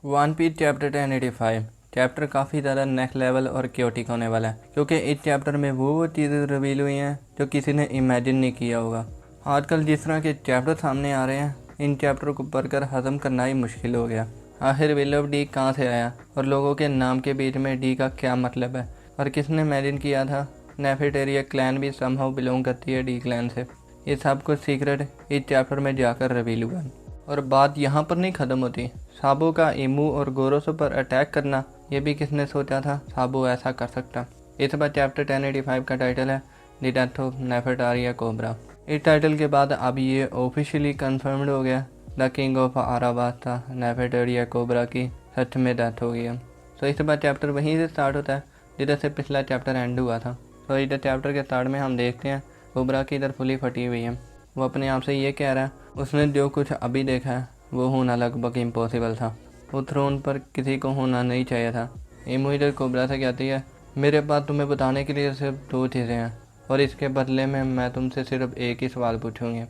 One piece chapter 1085 chapter काफ़ी ज़्यादा next level और क्योटिक होने वाला है, क्योंकि इस चैप्टर में वो चीज़ें रिवील हुई हैं जो किसी ने इमेजिन नहीं किया होगा। आजकल जिस तरह के चैप्टर सामने आ रहे हैं, इन चैप्टर को पढ़कर हज़म करना ही मुश्किल हो गया। आखिर विल ऑफ डी कहाँ से आया और लोगों के नाम के बीच में डी का क्या मतलब है, और किसने इमेजिन किया था नेफेटेरिया क्लैन भी समहाउ बिलोंग करती है डी क्लैन से। ये सब कुछ सीक्रेट इस चैप्टर में जाकर रिवील हुआ। और बात यहाँ पर नहीं ख़त्म होती। साबो का इमू और गोरोसो पर अटैक करना, ये भी किसने सोचा था साबो ऐसा कर सकता। इस बार चैप्टर 1085 का टाइटल है द डेथ ऑफ नेफेटारिया कोबरा। इस टाइटल के बाद अब ये ऑफिशियली कंफर्म्ड हो गया द किंग ऑफ आराबास्ता नेफेटारिया कोबरा की सच में डेथ हो गई है। तो इस बार चैप्टर वहीं से स्टार्ट होता है जिधर से पिछला चैप्टर एंड हुआ था। तो इधर चैप्टर के स्टार्ट में हम देखते हैं कोबरा की इधर फुली फटी हुई है। वो अपने आप से ये कह रहा है उसने जो कुछ अभी देखा है वो होना लगभग इम्पॉसिबल था। वो थ्रोन पर किसी को होना नहीं चाहिए था। इमू इधर कोबरा से कहती है मेरे पास तुम्हें बताने के लिए सिर्फ दो चीज़ें हैं और इसके बदले में मैं तुमसे सिर्फ एक ही सवाल पूछूंगी।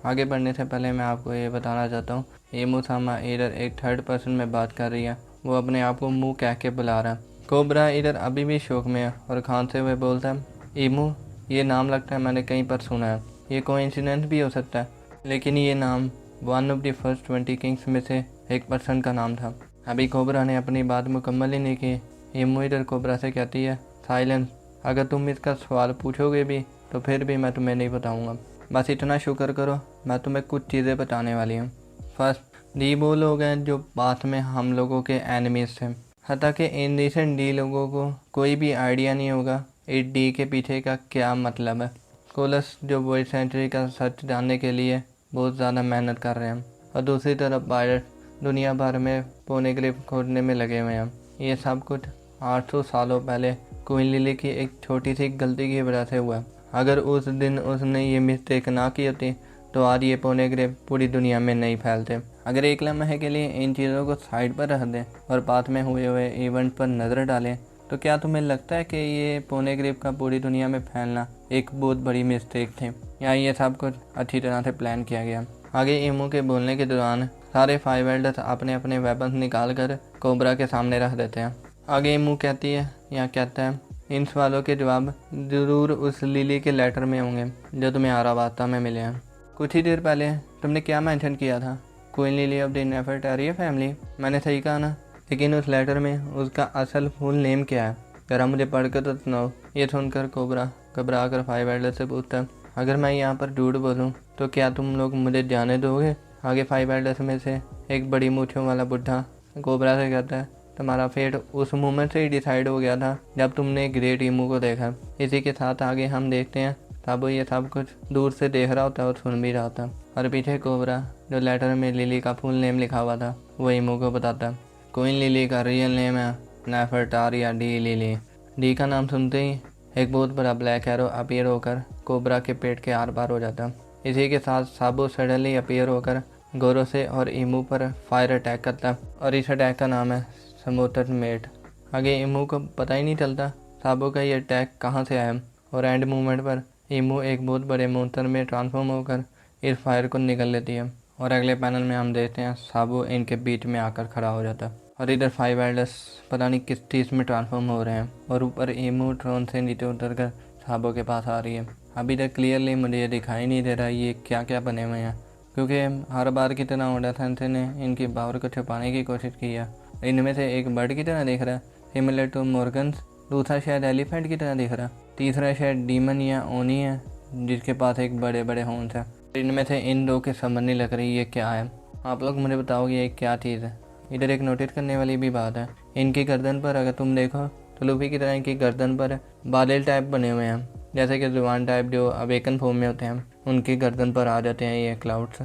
आगे बढ़ने से पहले मैं आपको ये बताना चाहता हूँ इमू सामा इधर एक थर्ड पर्सन में बात कर रही है। वो अपने आप को मुँह कह के बुला रहा है। कोबरा इधर अभी भी शौक में है और खांसते हुए बोलता है इमू, ये नाम लगता है मैंने कहीं पर सुना है। ये कोइंसिडेंस भी हो सकता है, लेकिन ये नाम one of the first 20 Kings में से एक पर्सन का नाम था। अभी कोबरा ने अपनी बात मुकम्मल ही नहीं की। इमू इधर कोबरा से कहती है साइलेंस, अगर तुम इसका सवाल पूछोगे भी तो फिर भी मैं तुम्हें नहीं बताऊंगा। बस इतना शुक्र करो, मैं तुम्हें कुछ चीज़ें बताने वाली हूँ। फर्स्ट, डी वो लोग हैं जो पास्ट में हम लोगों के एनिमीज थे। हालांकि इन रिसेंट डी लोगों को कोई भी आइडिया नहीं होगा इस डी के पीछे का क्या मतलब है। कोलस जो वॉइड सेंचुरी का सच जानने के लिए बहुत ज़्यादा मेहनत कर रहे हैं, और दूसरी तरफ पायलट दुनिया भर में पोनेग्रिफ खोजने में लगे हुए हैं। ये सब कुछ 800 सालों पहले क्वीन लिली की एक छोटी सी गलती की वजह से हुआ। अगर उस दिन उसने ये मिस्टेक ना की होती तो आज ये पोनेग्रिफ पूरी दुनिया में नहीं फैलते। अगर एक लम्हे के लिए इन चीज़ों को साइड पर रख दें और बाद में हुए इवेंट पर नज़र डालें, तो क्या तुम्हें लगता है कि ये पोनेग्रिफ का पूरी दुनिया में फैलना एक बहुत बड़ी मिस्टेक थी, या ये सब कुछ अच्छी तरह से प्लान किया गया। आगे इमू के बोलने के दौरान सारे 5 एल्डर्स अपने अपने वेपन्स निकाल कर कोबरा के सामने रख देते हैं। आगे इमू कहती है या कहता है इन सवालों के जवाब ज़रूर उस लिली के लेटर में होंगे जो तुम्हें आराबास्ता में मिले हैं। कुछ ही देर पहले तुमने क्या मेंशन किया था, queen Lily of the Nefetaria family. मैंने सही कहा ना? लेकिन उस लेटर में उसका असल फुल नेम क्या है, जरा मुझे पढ़कर तो सुनाओ। ये सुनकर कोबरा घबरा कर 5 एल्डर्स से पूछता है अगर मैं यहाँ पर झूठ बोलूँ तो क्या तुम लोग मुझे जाने दोगे। आगे 5 एल्डर्स में से एक बड़ी मूंछों वाला बुढ़ा कोबरा से कहता है तुम्हारा फेट उस मोमेंट से ही डिसाइड हो गया था जब तुमने ग्रेट इमू को देखा। इसी के साथ आगे हम देखते हैं तब ये सब कुछ दूर से देख रहा होता है और सुन भी रहा होता है, और पीछे कोबरा जो लेटर में लिली का फुल नेम लिखा हुआ था वो इमू को बताता है। क्वीन लिली का रियल नेम है नेफेटारिया डी लिली। डी का नाम सुनते ही एक बहुत बड़ा ब्लैक एरो अपीयर होकर कोबरा के पेट के आर पार हो जाता है। इसी के साथ साबो सडनली अपीयर होकर गोरोसे और इमू पर फायर अटैक करता है, और इस अटैक का नाम है समोटर मेट। आगे इमू को पता ही नहीं चलता साबो का ये अटैक कहाँ से आया, और एंड मूवमेंट पर इमू एक बहुत बड़े मोन्स्टर में ट्रांसफॉर्म होकर इस फायर को निकल लेती है, और अगले पैनल में हम देखते हैं साबो इनके बीच में आकर खड़ा हो जाता है। और इधर 5 एल्डर्स पता नहीं किस चीज़ में ट्रांसफॉर्म हो रहे हैं, और ऊपर इमू ट्रोन से नीचे उतरकर साबो के पास आ रही है। अभी तक क्लियरली मुझे ये दिखाई नहीं दे रहा ये क्या क्या बने हुए हैं, क्योंकि हर बार की तरह ओडा सेंसे ने इनकी पावर को छुपाने की कोशिश की है। इनमें से एक बर्ड की तरह दिख रहा है सिमिलर टू मॉर्गन्स, दूसरा शायद एलिफेंट की तरह दिख रहा है, तीसरा शायद डीमन या ओनी है जिसके पास एक बड़े बड़े हॉर्न्स है। इनमें से इन दो के समझ नहीं लग रही ये क्या है। आप लोग मुझे बताओगे ये क्या चीज़ है। इधर एक नोटिस करने वाली भी बात है, इनकी गर्दन पर अगर तुम देखो तो लूफी की तरह इनकी गर्दन पर बादल टाइप बने हुए हैं, जैसे कि जुबान टाइप जो अवेकन फॉर्म में होते हैं उनकी गर्दन पर आ जाते हैं ये क्लाउड्स।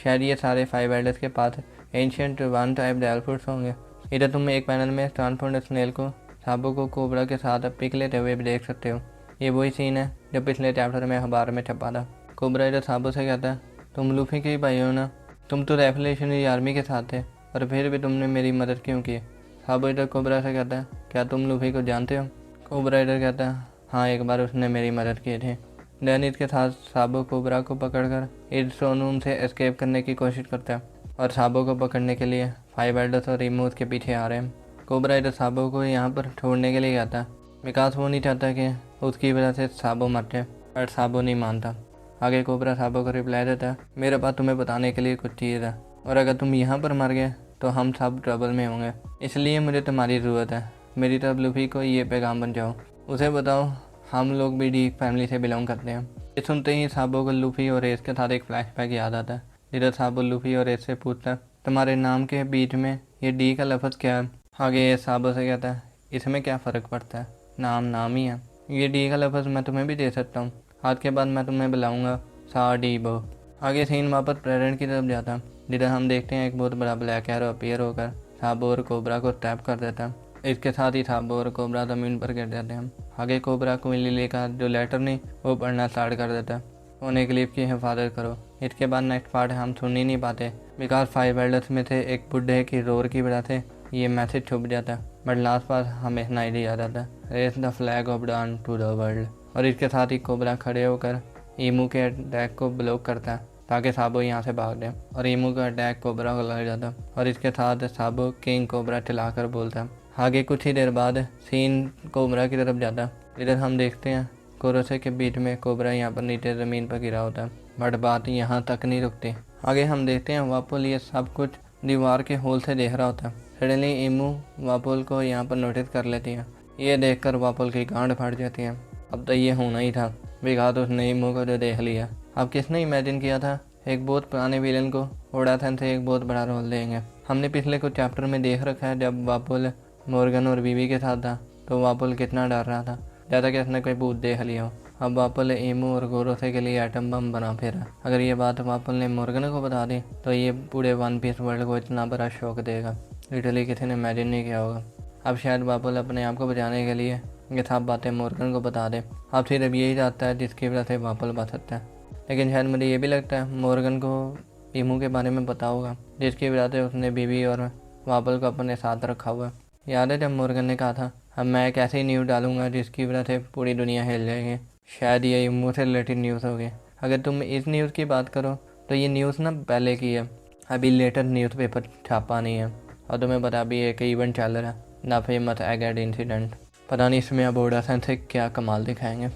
शायद ये सारे 5 एल्डर्स के पास एंशियंट वन टाइप डेल्फुट्स होंगे। इधर तुम एक पैनल में ट्रांसफॉर्मर स्नेल को साबो को कोबरा के साथ पिक लेते हुए भी देख सकते हो। ये वही सीन है जो पिछले चैप्टर में अखबार में छपा था। कोबरा इधर साबो से कहता है तुम लूफी के ही भाई हो ना, तुम तो रेवोल्यूशनरी आर्मी के साथ थे और फिर भी तुमने मेरी मदद क्यों की। साबो इधर कोबरा से कहता है क्या तुम लूफी को जानते हो। कोबरा इधर कहता है हाँ, एक बार उसने मेरी मदद की थी। डेनिस के साथ साबो कोबरा को पकड़कर इस स्टोन रूम से एस्केप करने की कोशिश करता है, और साबो को पकड़ने के लिए फाइव एल्डर्स और ईमू उसके पीछे आ रहे हैं। कोबरा इधर साबो को यहाँ पर छोड़ने के लिए आता है बिकॉज वो नहीं चाहता कि उसकी वजह से साबो मर जाए, बट साबो नहीं मानता। आगे कोबरा साबो को रिप्लाई देता है, मेरे पास तुम्हें बताने के लिए कुछ चीज़ है और अगर तुम यहाँ पर मर गए तो हम सब ट्रबल में होंगे, इसलिए मुझे तुम्हारी ज़रूरत है। मेरी तरफ लूफी को ये पैगाम बन जाओ, उसे बताओ हम लोग भी डी फैमिली से बिलोंग करते हैं। ये सुनते ही साबो को लूफी और एस के साथ एक फ्लैशबैक याद आता है, जिधर साबो लूफी और एस से पूछता है तुम्हारे नाम के बीच में ये डी का लफ्ज़ क्या है। आगे एस साबो से कहता है इसमें क्या फ़र्क पड़ता है, नाम नाम ही है। ये डी का लफ्ज़ मैं तुम्हें भी दे सकता हूँ, आज के बाद मैं तुम्हें बुलाऊँगा सा डी बो। आगे सीन वापस प्रेजेंट की तरफ जाता है, जिधर हम देखते हैं एक बहुत बड़ा ब्लैक एरो अपीयर होकर साबो और कोबरा को टैप कर देता है। इसके साथ ही साबो और कोबरा ज़मीन पर गिर जाते हैं। आगे कोबरा को लिली का जो लेटर नहीं वो पढ़ना स्टार्ट कर देता है, उन्हें क्लिप की हिफाजत करो। इसके बाद नेक्स्ट पार्ट हम सुन ही नहीं पाते बिकॉज फाइव एल्डर्स में से एक बुढ़े की रोर की वजह से ये मैसेज छुप जाता है। बट लास्ट पार्ट हमें इतना ही याद आता है, raise the flag of dawn to the world. और इसके साथ ही कोबरा खड़े होकर ईमू के अटैक को ब्लॉक करता है ताकि साबो यहाँ से भाग जाए और ईमू का अटैक कोबरा को लग जाता है। और इसके साथ साबो किंग कोबरा चलाकर बोलता है। आगे कुछ ही देर बाद सीन कोबरा की तरफ जाता है, इधर हम देखते हैं कोरोसे के बीच में कोबरा यहाँ पर नीचे ज़मीन पर गिरा होता है। बट बात यहाँ तक नहीं रुकती, आगे हम देखते हैं वापोल ये सब कुछ दीवार के होल से देख रहा होता है। सडनली ईमू वापोल को यहाँ पर नोटिस कर लेती है। ये देखकर वापोल की गांड फट जाती है। अब तो ये होना ही था बिकॉज उसने ईमू को जो देख लिया। अब किसने इमेजिन किया था एक बहुत पुराने विलन को ओडाथन से एक बहुत बड़ा रोल देंगे। हमने पिछले कुछ चैप्टर में देख रखा है जब वापोल मॉर्गन और बीवी के साथ था तो वापोल कितना डर रहा था, ज़्यादा कि उसने कोई भूत देख लिया हो। अब वापोल ईमू और गोरोसे के लिए एटम बम बना फिरा। अगर ये बात वापोल ने मॉर्गन को बता दी तो ये पूरे वन पीस वर्ल्ड को इतना बड़ा शौक देगा, लिटरली किसी ने इमेजिन नहीं किया होगा। अब शायद वापोल अपने आप को बचाने के लिए ये सब बातें मॉर्गन को बता दे। अब सिर्फ यही चाहता है जिसकी वजह से वापोल बच सकता है। लेकिन शायद मुझे ये भी लगता है मॉर्गन को ईमू के बारे में पता होगा जिसकी वजह से उसने बीवी और वापोल को अपने साथ रखा हुआ है। याद है जब मॉर्गन ने कहा था अब मैं एक ऐसी न्यूज़ डालूंगा जिसकी वजह से पूरी दुनिया हिल जाएगी। शायद ये ईमू से रिलेटेड न्यूज़ होगी। अगर तुम इस न्यूज़ की बात करो तो ये न्यूज़ ना पहले की है, अभी लेटेस्ट न्यूज़पेपर छापा नहीं है। और तुम्हें पता अभी एक इवेंट चल रहा है द फेमस एगेड इंसिडेंट। पता नहीं इसमें अब ओडासन से क्या कमाल दिखाएंगे।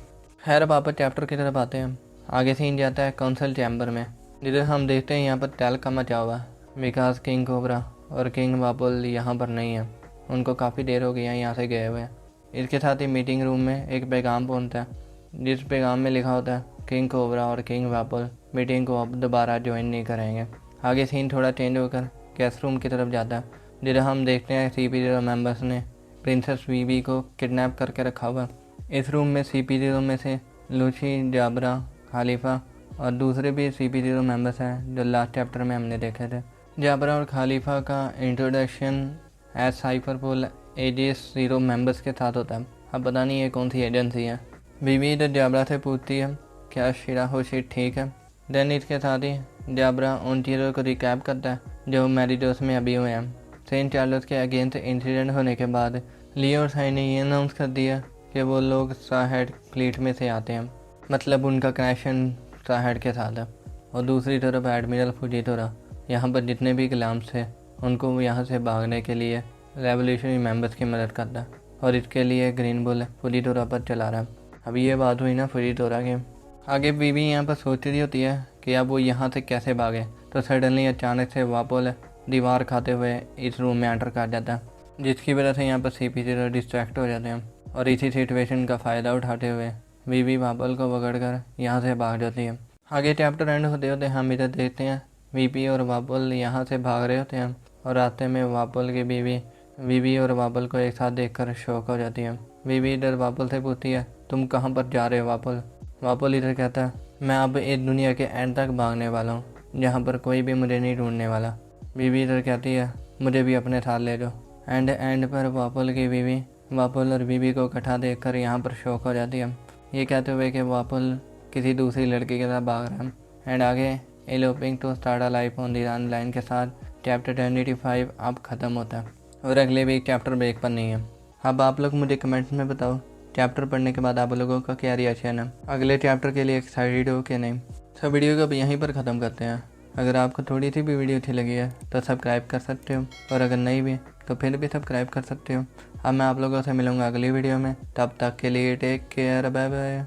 खैर अब वापस चैप्टर की तरफ आते हैं। आगे सीन जाता है काउंसिल चैम्बर में, जिधर हम देखते हैं यहाँ पर तैल का मचा हुआ है बिकॉज किंग कोबरा और किंग वापोल यहाँ पर नहीं है, उनको काफ़ी देर हो गई है यहाँ से गए हुए। इसके साथ ही मीटिंग रूम में एक पैगाम पहुँचता है जिस पैगाम में लिखा होता है किंग कोबरा और किंग वापोल मीटिंग को अब दोबारा ज्वाइन नहीं करेंगे। आगे सीन थोड़ा चेंज होकर गेस्ट रूम की तरफ जाता है, जिधर हम देखते हैं CP0 मेंबर्स ने प्रिंसेस वीवी को किडनैप करके रखा हुआ। इस रूम में CP0 में से लूची, जाबरा, खालिफा और दूसरे भी CP0 मेंबर्स हैं जो लास्ट चैप्टर में हमने देखे थे। जाबरा और खालिफा का इंट्रोडक्शन एज साइफरपुल एजेस 0 मेंबर्स के साथ होता है। अब पता नहीं ये कौन सी एजेंसी है। बीवी इधर जाबरा से पूछती है क्या शिरा होशी ठीक है। देन इसके साथ ही जाबरा उन चीज़ों को रिकैप करता है जो मैरिडोस में अभी हुए हैं। सेंट चार्ल्स के अगेंस्ट इंसिडेंट होने के बाद लियो और साई ने ये अनाउंस कर दिया कि वो लोग साहेड फ्लीट में से आते हैं, मतलब उनका कनेक्शन साहेड के साथ है। और दूसरी तरफ एडमिरल फुजीतोरा यहाँ पर जितने भी गुलाम्स थे उनको यहाँ से भागने के लिए रेवोल्यूशनरी मेंबर्स की मदद करता है और इसके लिए ग्रीन बुल फुजीतोरा पर चला रहा है। अभी ये बात हुई ना फुजीतोरा की। आगे बीवी यहाँ पर सोच रही होती है कि अब वो यहाँ से कैसे भागे, तो सडनली अचानक से वापोल दीवार खाते हुए इस रूम में एंटर कर जाता है, जिसकी वजह से यहाँ पर CP0 डिस्ट्रैक्ट हो जाते हैं और इसी सिचुएशन का फ़ायदा उठाते हुए बीवी वापोल को पकड़कर यहाँ से भाग जाती है। आगे चैप्टर एंड होते होते हम इधर देखते हैं VP और वापोल यहाँ से भाग रहे होते हैं और रास्ते में वापोल की बीवी और वापोल को एक साथ देखकर शॉक हो जाती है। बीवी इधर वापोल से पूछती है तुम कहाँ पर जा रहे हो वापोल। वापोल इधर कहता है मैं अब इस दुनिया के एंड तक भागने वाला हूँ जहाँ पर कोई भी मुझे नहीं ढूंढने वाला। बीवी इधर कहती है मुझे भी अपने साथ ले जाओ। एंड पर वापोल की बीवी वापोल और बीवी को इकट्ठा देखकर यहाँ पर शॉक हो जाती है, ये कहते हुए कि वापोल किसी दूसरी लड़की के साथ भाग रहा है। एंड आगे eloping to start a life on the run line के साथ चैप्टर 25 अब ख़त्म होता है और अगले भी एक चैप्टर ब्रेक पर नहीं है। अब आप लोग मुझे कमेंट्स में बताओ चैप्टर पढ़ने के बाद आप लोगों का क्या रिएक्शन है, अगले चैप्टर के लिए एक्साइटेड हो कि नहीं। तो वीडियो को अब यहीं पर ख़त्म करते हैं। अगर आपको थोड़ी सी भी वीडियो अच्छी लगी है तो सब्सक्राइब कर सकते हो, और अगर नहीं भी तो फिर भी सब्सक्राइब कर सकते हो। अब मैं आप लोगों से मिलूँगा अगली वीडियो में, तब तक के लिए टेक केयर, बाय बाय।